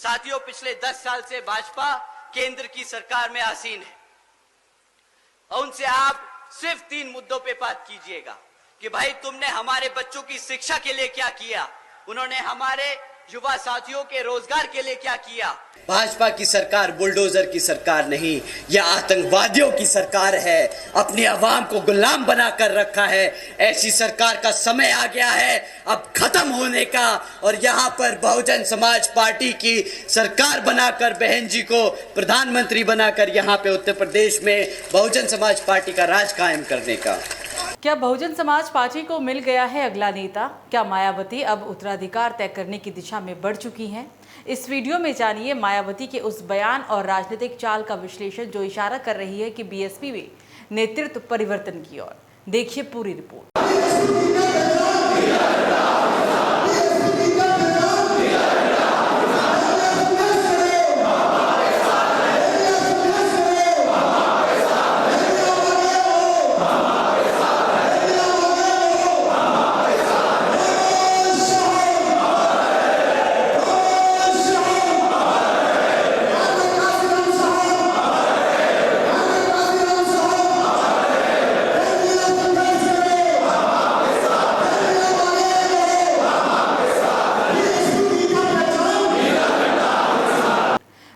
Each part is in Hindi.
साथियों, पिछले 10 साल से भाजपा केंद्र की सरकार में आसीन है और उनसे आप सिर्फ 3 मुद्दों पे बात कीजिएगा कि भाई तुमने हमारे बच्चों की शिक्षा के लिए क्या किया, उन्होंने हमारे युवा साथियों के रोजगार के लिए क्या किया। भाजपा की सरकार बुलडोजर की सरकार नहीं, यह आतंकवादियों की सरकार है। अपनी आवाम को गुलाम बनाकर रखा है। ऐसी सरकार का समय आ गया है अब खत्म होने का। और यहाँ पर बहुजन समाज पार्टी की सरकार बनाकर बहन जी को प्रधानमंत्री बनाकर यहाँ पे उत्तर प्रदेश में बहुजन समाज पार्टी का राज कायम करने का। क्या बहुजन समाज पार्टी को मिल गया है अगला नेता? क्या मायावती अब उत्तराधिकार तय करने की दिशा में बढ़ चुकी हैं? इस वीडियो में जानिए मायावती के उस बयान और राजनीतिक चाल का विश्लेषण जो इशारा कर रही है कि बीएसपी में नेतृत्व परिवर्तन की ओर। देखिए पूरी रिपोर्ट।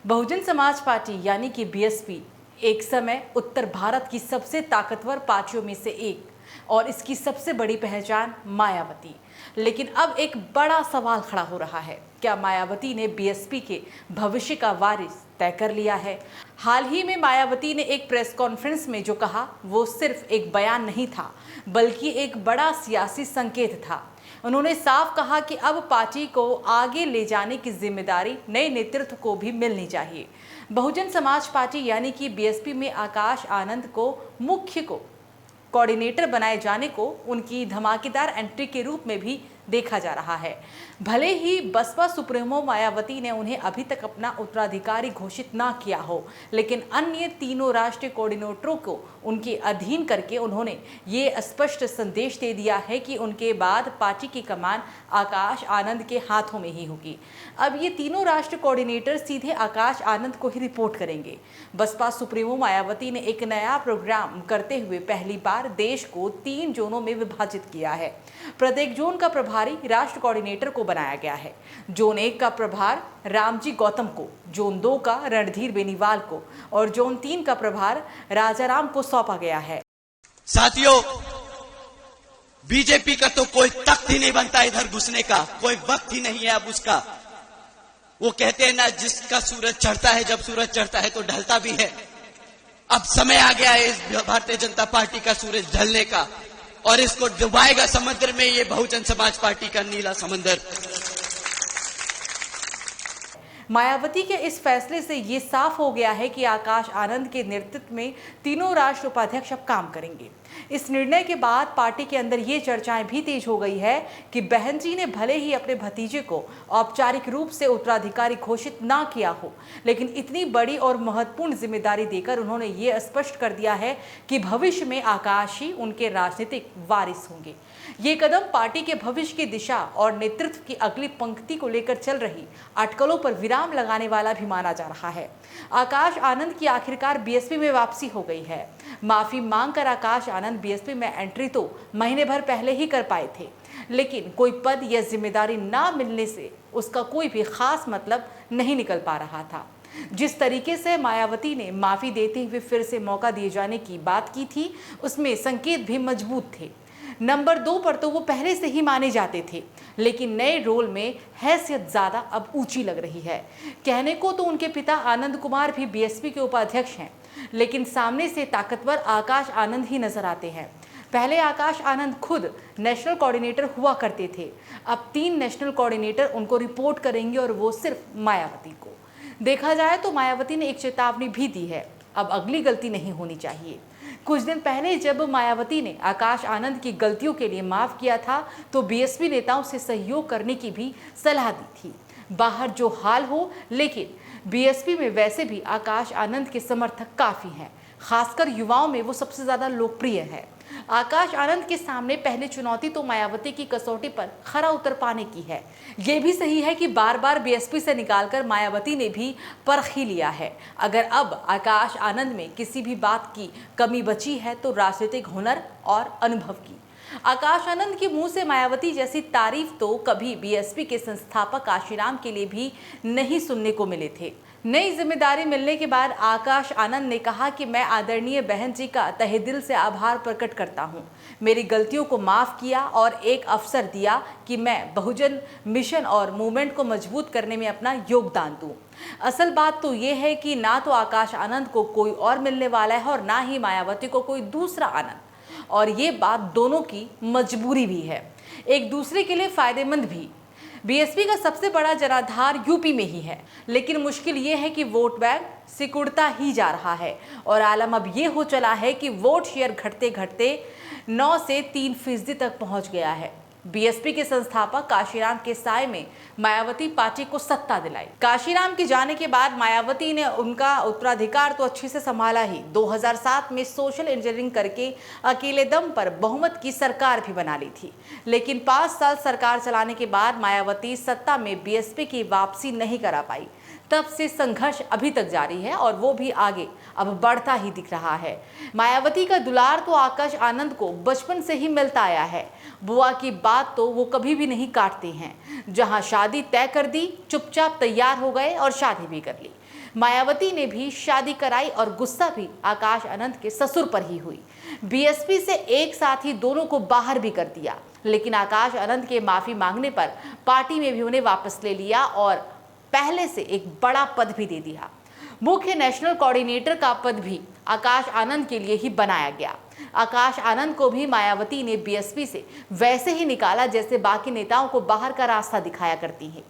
बहुजन समाज पार्टी यानी कि बीएसपी एक समय उत्तर भारत की सबसे ताकतवर पार्टियों में से एक और इसकी सबसे बड़ी पहचान मायावती। लेकिन अब एक बड़ा सवाल खड़ा हो रहा है, क्या मायावती ने बीएसपी के भविष्य का वारिस तय कर लिया है? हाल ही में मायावती ने एक प्रेस कॉन्फ्रेंस में जो कहा वो सिर्फ एक बयान नहीं था बल्कि एक बड़ा सियासी संकेत था। उन्होंने साफ कहा कि अब पार्टी को आगे ले जाने की जिम्मेदारी नए नेतृत्व को भी मिलनी चाहिए। बहुजन समाज पार्टी यानी कि बीएसपी में आकाश आनंद को मुख्य कोऑर्डिनेटर बनाए जाने को उनकी धमाकेदार एंट्री के रूप में भी देखा जा रहा है। भले ही बसपा सुप्रीमो मायावती ने उन्हें अभी तक अपना उत्तराधिकारी घोषित ना किया हो, लेकिन अन्य तीनों राष्ट्रीय कोऑर्डिनेटरों को उनके अधीन करके उन्होंने ये स्पष्ट संदेश दे दिया है कि उनके बाद पार्टी की कमान आकाश आनंद के हाथों में ही होगी। अब ये तीनों राष्ट्रीय कोऑर्डिनेटर सीधे आकाश आनंद को ही रिपोर्ट करेंगे। बसपा सुप्रीमो मायावती ने एक नया प्रोग्राम करते हुए पहली बार देश को 3 जोनों में विभाजित किया है। प्रत्येक जोन का प्रभारी राष्ट्र कोऑर्डिनेटर को बनाया गया है। जोन 1 का प्रभार रामजी गौतम को, जोन 2 का रणधीर बेनीवाल को और जोन 3 का प्रभार राजाराम को सौंपा गया है। साथियों, बीजेपी का तो कोई तख्त ही नहीं बनता इधर घुसने का, कोई वक्त ही नहीं है अब उसका। वो कहते हैं ना, जिसका सूरज चढ़ता है, जब सूरज चढ़ता है तो ढलता भी है। अब समय आ गया है इस भारतीय जनता पार्टी का सूरज ढलने का और इसको डुबाएगा समुद्र में ये बहुजन समाज पार्टी का नीला समंदर। मायावती के इस फैसले से ये साफ हो गया है कि आकाश आनंद के नेतृत्व में तीनों राष्ट्र उपाध्यक्ष अब काम करेंगे। इस निर्णय के बाद पार्टी के अंदर ये चर्चाएं भी तेज हो गई है कि बहन जी ने भले ही अपने भतीजे को औपचारिक रूप से उत्तराधिकारी घोषित ना किया हो, लेकिन इतनी बड़ी और महत्वपूर्ण जिम्मेदारी देकर उन्होंने ये स्पष्ट कर दिया है कि भविष्य में आकाश ही उनके राजनीतिक वारिस होंगे। ये कदम पार्टी के भविष्य की दिशा और नेतृत्व की अगली पंक्ति को लेकर चल रही अटकलों पर विराम लगाने वाला भी माना जा रहा है। आकाश आनंद की आखिरकार बीएसपी में वापसी हो गई है। माफी मांगकर आकाश आनंद बीएसपी में एंट्री तो महीने भर पहले ही कर पाए थे, लेकिन कोई पद या जिम्मेदारी ना मिलने से उसका कोई भी खास मतलब नहीं निकल पा रहा था। जिस तरीके से मायावती ने माफी देते हुए फिर से मौका दिए जाने की बात की थी, उसमें संकेत भी मजबूत थे। नंबर 2 पर तो वो पहले से ही माने जाते थे, लेकिन नए रोल में हैसियत ज्यादा अब ऊंची लग रही है। कहने को तो उनके पिता आनंद कुमार भी बीएसपी के उपाध्यक्ष हैं, लेकिन सामने से ताकतवर आकाश आनंद ही नजर आते हैं। पहले आकाश आनंद खुद नेशनल कोऑर्डिनेटर हुआ करते थे। अब 3 नेशनल कोऑर्डिनेटर उनको रिपोर्ट करेंगे और वो सिर्फ मायावती को। देखा जाए तो मायावती ने एक चेतावनी भी दी है, अब अगली गलती नहीं होनी चाहिए। कुछ दिन पहले जब मायावती ने आकाश आनंद की गलतियों के लिए माफ किया था तो बीएसपी नेताओं से सहयोग करने की भी सलाह दी थी। बाहर जो हाल हो, लेकिन बीएसपी में वैसे भी आकाश आनंद के समर्थक काफी हैं, खासकर युवाओं में वो सबसे ज्यादा लोकप्रिय है। आकाश आनंद के सामने पहली चुनौती तो मायावती की कसौटी पर खरा उतर पाने की है। ये भी सही है कि बार बार बीएसपी से निकालकर मायावती ने भी परख ही लिया है। अगर अब आकाश आनंद में किसी भी बात की कमी बची है तो राजनीतिक हुनर और अनुभव की। आकाश आनंद के मुंह से मायावती जैसी तारीफ तो कभी बीएसपी के संस्थापक काशीराम के लिए भी नहीं सुनने को मिले थे। नई जिम्मेदारी मिलने के बाद आकाश आनंद ने कहा कि मैं आदरणीय बहन जी का तहे दिल से आभार प्रकट करता हूं। मेरी गलतियों को माफ किया और एक अवसर दिया कि मैं बहुजन मिशन और मूवमेंट को मजबूत करने में अपना योगदान दूं। असल बात तो ये है कि ना तो आकाश आनंद को कोई और मिलने वाला है और ना ही मायावती को कोई दूसरा आनंद, और ये बात दोनों की मजबूरी भी है, एक दूसरे के लिए फायदेमंद भी। बीएसपी का सबसे बड़ा जनाधार यूपी में ही है, लेकिन मुश्किल ये है कि वोट बैंक सिकुड़ता ही जा रहा है और आलम अब ये हो चला है कि वोट शेयर घटते घटते 9 से 3% तक पहुंच गया है। बीएसपी के संस्थापक काशीराम के साए में मायावती पार्टी को सत्ता दिलाई। काशीराम के जाने के बाद मायावती ने उनका उत्तराधिकार तो अच्छे से संभाला ही, 2007 में सोशल इंजीनियरिंग करके अकेले दम पर बहुमत की सरकार भी बना ली थी। लेकिन 5 साल सरकार चलाने के बाद मायावती सत्ता में बीएसपी की वापसी नहीं करा पाई। तब से संघर्ष अभी तक जारी है और वो भी आगे अब बढ़ता ही दिख रहा है। मायावती का दुलार तो आकाश आनंद को बचपन से ही मिलता आया है। बुआ की बात तो वो कभी भी नहीं काटते हैं। जहां शादी तय कर दी, चुपचाप तैयार हो गए और शादी भी कर ली। मायावती ने भी शादी कराई और गुस्सा भी आकाश आनंद के ससुर पर ही हुई। बीएसपी से एक साथ ही दोनों को बाहर भी कर दिया, लेकिन आकाश आनंद के माफी मांगने पर पार्टी में भी उन्हें वापस ले लिया और पहले से एक बड़ा पद भी दे दिया। मुख्य नेशनल कोऑर्डिनेटर का पद भी आकाश आनंद के लिए ही बनाया गया। आकाश आनंद को भी मायावती ने बीएसपी से वैसे ही निकाला जैसे बाकी नेताओं को बाहर का रास्ता दिखाया करती हैं,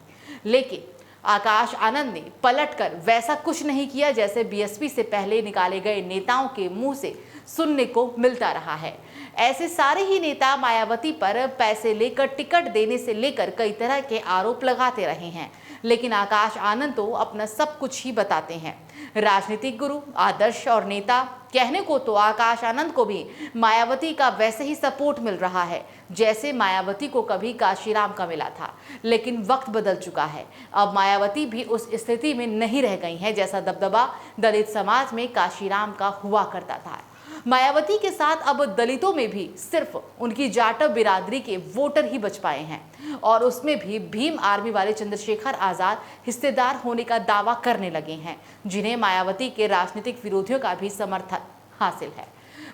लेकिन आकाश आनंद ने पलटकर वैसा कुछ नहीं किया जैसे बीएसपी से पहले निकाले गए नेताओं के मुंह से सुनने को मिलता रहा है। ऐसे सारे ही नेता मायावती पर पैसे लेकर टिकट देने से लेकर कई तरह के आरोप लगाते रहे हैं, लेकिन आकाश आनंद तो अपना सब कुछ ही बताते हैं। राजनीतिक गुरु, आदर्श और नेता कहने को तो आकाश आनंद को भी मायावती का वैसे ही सपोर्ट मिल रहा है जैसे मायावती को कभी काशीराम का मिला था। लेकिन वक्त बदल चुका है। अब मायावती भी उस स्थिति में नहीं रह गई हैं जैसा दबदबा दलित समाज में काशीराम का हुआ करता था। मायावती के साथ अब दलितों में भी सिर्फ उनकी जाटव बिरादरी के वोटर ही बच पाए हैं, और उसमें भी भीम आर्मी वाले चंद्रशेखर आजाद हिस्सेदार होने का दावा करने लगे हैं, जिन्हें मायावती के राजनीतिक विरोधियों का भी समर्थन हासिल है।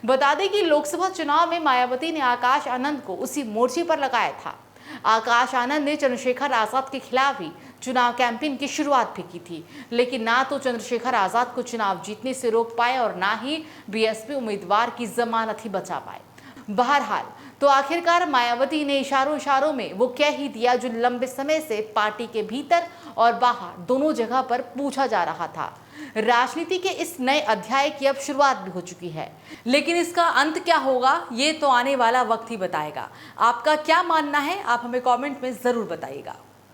बता दें कि लोकसभा चुनाव में मायावती ने आकाश आनंद को उसी मोर्चे पर लगाया था। आकाश आनंद ने चंद्रशेखर आजाद के खिलाफ ही चुनाव कैंपेन की शुरुआत भी की थी, लेकिन ना तो चंद्रशेखर आजाद को चुनाव जीतने से रोक पाए और ना ही बीएसपी उम्मीदवार की जमानत ही बचा पाए। बहरहाल तो आखिरकार मायावती ने इशारों में वो कह ही दिया जो लंबे समय से पार्टी के भीतर और बाहर दोनों जगह पर पूछा जा रहा था। राजनीति के इस नए अध्याय की अब शुरुआत भी हो चुकी है, लेकिन इसका अंत क्या होगा ये तो आने वाला वक्त ही बताएगा। आपका क्या मानना है, आप हमें कमेंट में जरूर बताइएगा।